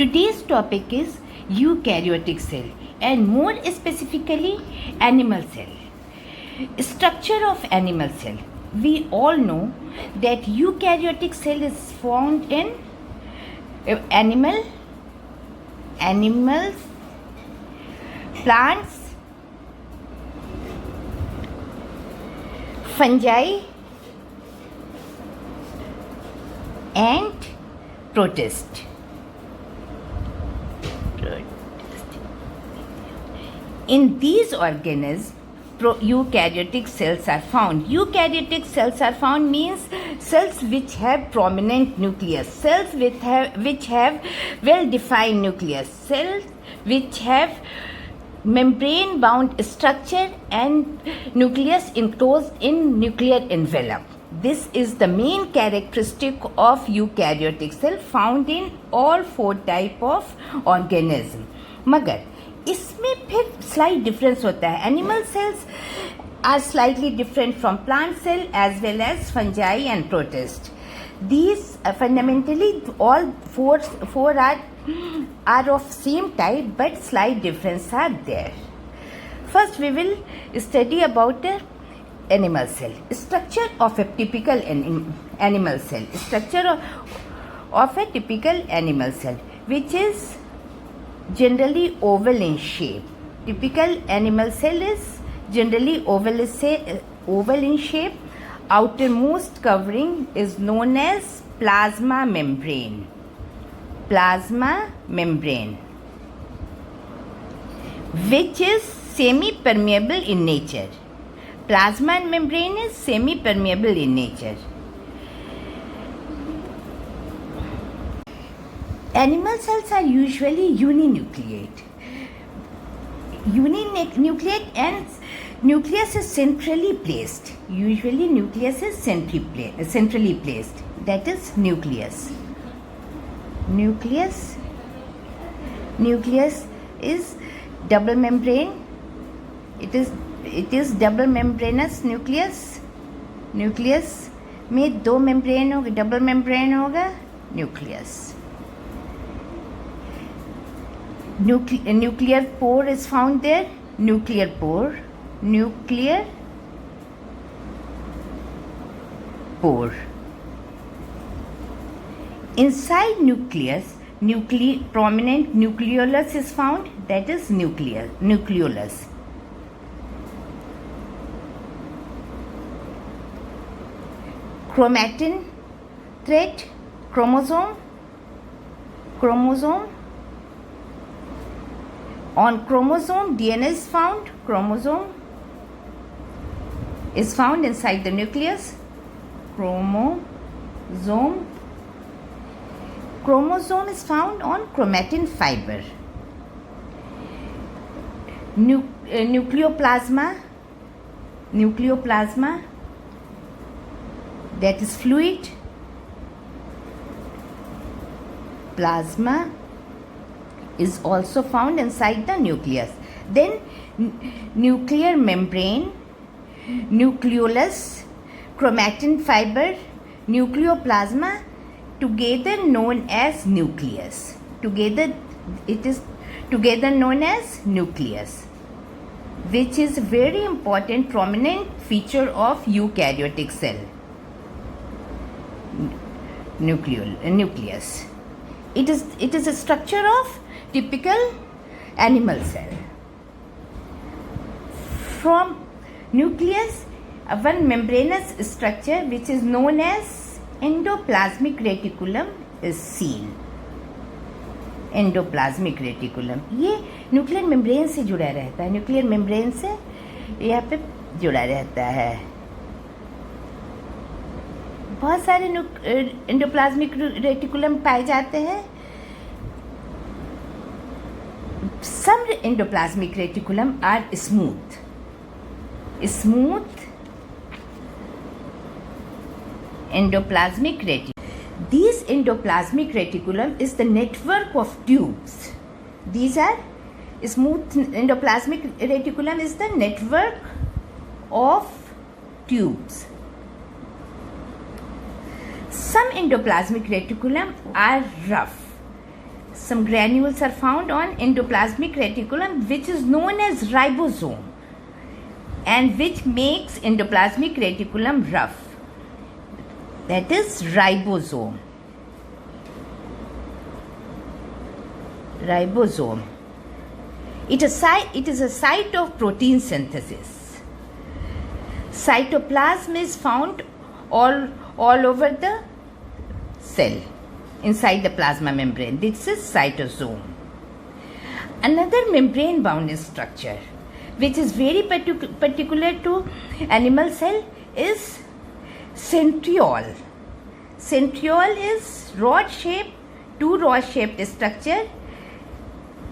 Today's topic is eukaryotic cell and more specifically animal cell. Structure of animal cell. We all know that eukaryotic cell is found in animals, plants, fungi and protists. In these organisms, eukaryotic cells are found. Eukaryotic cells are found means cells which have prominent nucleus, cells which have well-defined nucleus, cells which have membrane-bound structure and nucleus enclosed in nuclear envelope. This is the main characteristic of eukaryotic cell found in all four type of organism. मगर इसमें फिर slight difference होता है. Animal cells are slightly different from plant cell as well as fungi and protists. These fundamentally all four are of same type but slight difference are there. First we will study about the animal cell. Structure of a typical animal cell. Structure of a typical animal cell, which is generally oval in shape. Typical animal cell is generally oval in shape. Outermost covering is known as plasma membrane. Plasma membrane, which is semi-permeable in nature. Plasma membrane is semi-permeable in nature. Animal cells are usually uninucleate. Uninucleate and nucleus is centrally placed. Usually nucleus is centrally placed. That is nucleus. Nucleus is double membrane. It is double membranous nucleus. Nucleus में दो membrane होगा, double membrane होगा nucleus. Nuclear pore is found there. Nuclear pore. Inside nucleus, prominent nucleolus is found. That is nucleolus. Chromatin thread, chromosome. On chromosome, DNA is found. Chromosome is found inside the nucleus. Chromosome is found on chromatin fiber. Nucleoplasma, that is fluid. Plasma is also found inside the nucleus. Then nuclear membrane, nucleolus, chromatin fiber, nucleoplasma, together known as nucleus. Together known as nucleus, which is a very important prominent feature of eukaryotic cell. Nucleus. It is a structure of typical animal cell. From nucleus, one membranous structure which is known as endoplasmic reticulum is seen. Endoplasmic reticulum ये nuclear membrane से जुड़ा रहता है. Nuclear membrane से यहाँ पे जुड़ा रहता है. बहुत सारे एंडोप्लाज्मिक रेटिकुलम पाए जाते हैं. Some endoplasmic reticulum are smooth endoplasmic reticulum. These endoplasmic reticulum is the network of tubes. These are smooth endoplasmic reticulum is the network of tubes. Some endoplasmic reticulum are rough. some granules are found on endoplasmic reticulum, which is known as ribosome, and which makes endoplasmic reticulum rough. That is ribosome. Ribosome. It is a site of protein synthesis. Cytoplasm is found all over the cell, inside the plasma membrane. This is cytosome. Another membrane bound structure which is very particular to animal cell is centriole. Centriole is rod shaped, two rod shaped structure,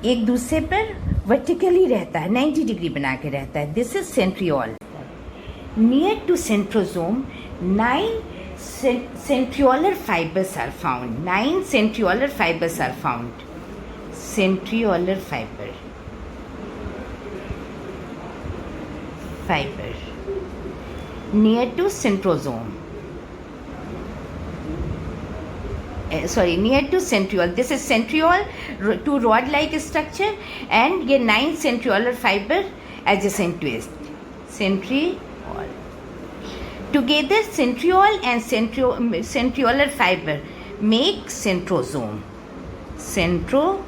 एक दूसरे पर vertically रहता है, 90 degree बना के रहता है. This is centriole. Near to centrosome 9 centriolar fibers are found. 9 centriolar fibers are found. Centriolar fiber near to centrosome. Near to centriole. This is centriole, two rod-like structure, and ये 9 centriolar fiber adjacent to it. Centriole. Together, centriole and centriolar fiber make centrosome. Centrosome,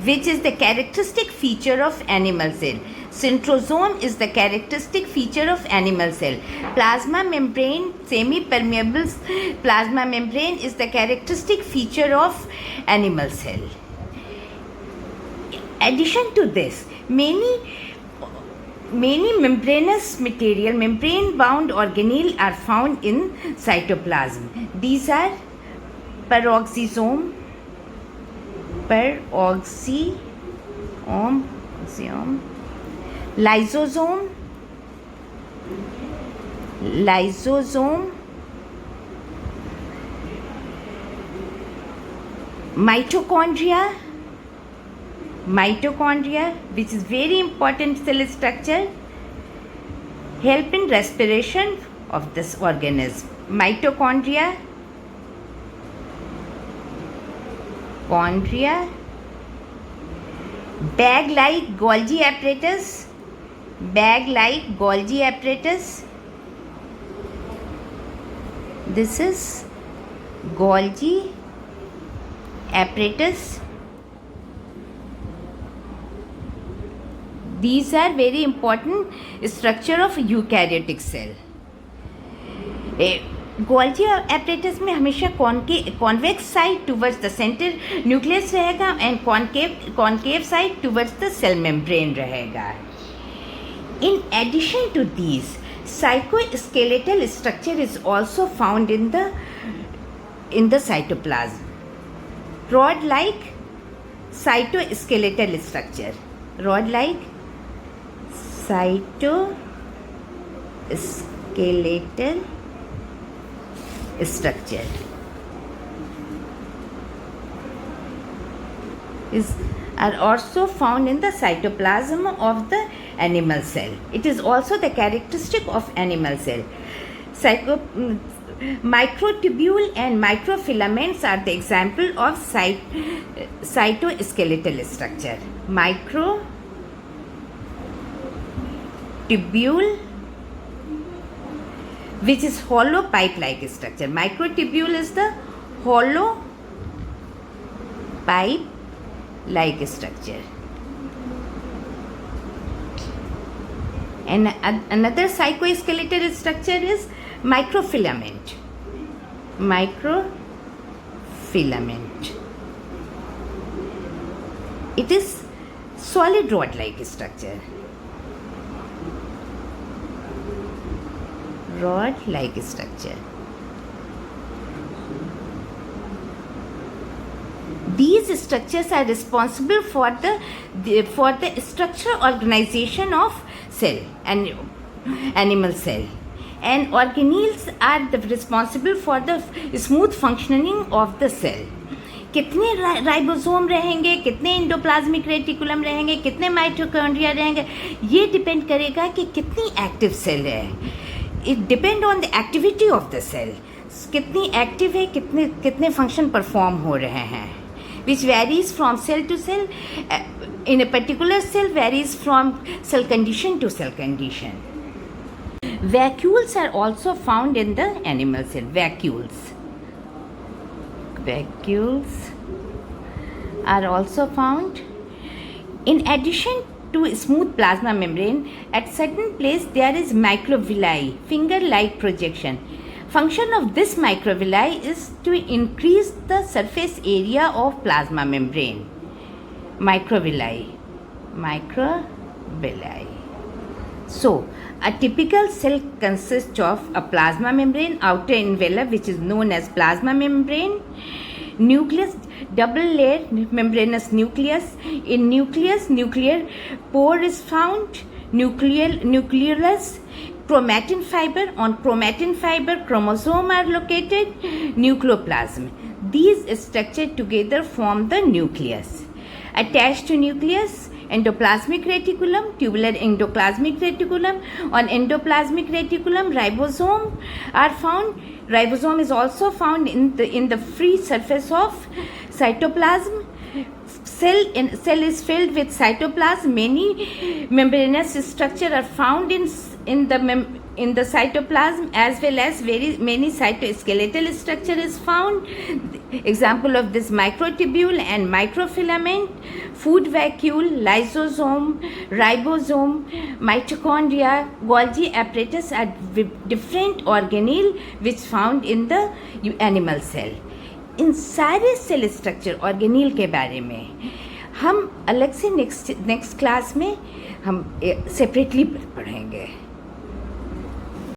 which is the characteristic feature of animal cell. Centrosome is the characteristic feature of animal cell. Plasma membrane, semi-permeable plasma membrane is the characteristic feature of animal cell. Addition to this, many membranous material, membrane bound organelle are found in cytoplasm. These are peroxisome, lysosome, mitochondria, which is very important cell structure, help in respiration of this organism. Mitochondria, bag-like Golgi apparatus. This is Golgi apparatus. These are very important structure of eukaryotic cell. Golgi apparatus में हमेशा convex side towards the center nucleus रहेगा and concave side towards the cell membrane रहेगा. In addition to these, psychoskeletal structure is also found in the cytoplasm. Rod-like cytoskeletal structure. Rod-like cytoskeletal structure are also found in the cytoplasm of the animal cell. It is also the characteristic of animal cell. Microtubule and microfilaments are the example of cytoskeletal structure. Microtubule, which is hollow pipe-like structure. Microtubule is the hollow pipe-like structure. And another psychoskeletal structure is microfilament. It is solid rod-like structure. These structures are responsible for the structural organization of cell and animal cell, and organelles are responsible for the smooth functioning of the cell. कितने ribosome रहेंगे, कितने endoplasmic reticulum रहेंगे, कितने mitochondria रहेंगे, ये depend करेगा कि कितनी एक्टिव सेल है. It depend on the activity of the cell. कितनी एक्टिव है, कितने फंक्शन परफॉर्म हो रहे हैं. which varies from cell to cell. In a particular cell varies from cell condition to cell condition. Vacuoles are also found in the animal cell. Vacuoles are also found. In addition to smooth plasma membrane, at certain place there is microvilli, finger-like projection. Function of this microvilli is to increase the surface area of plasma membrane. Microvilli. So, a typical cell consists of a plasma membrane, outer envelope which is known as plasma membrane, nucleus, double layer membranous nucleus. In nucleus, nuclear pore is found, nucleolus, chromatin fiber. On chromatin fiber, chromosome are located, nucleoplasm. These structures together form the nucleus. Attached to nucleus, endoplasmic reticulum, tubular endoplasmic reticulum. On endoplasmic reticulum, ribosome are found. Ribosome is also found in the free surface of cytoplasm. Cell is filled with cytoplasm. Many membranous structure are found in the cytoplasm, as well as very many cytoskeletal structure is found. Example of this: microtubule and microfilament, food vacuole, lysosome, ribosome, mitochondria, Golgi apparatus are different organelle which found in the animal cell. इन सारे cell structure ऑर्गेनील के बारे में हम अलग से next class में हम separately पढ़ेंगे.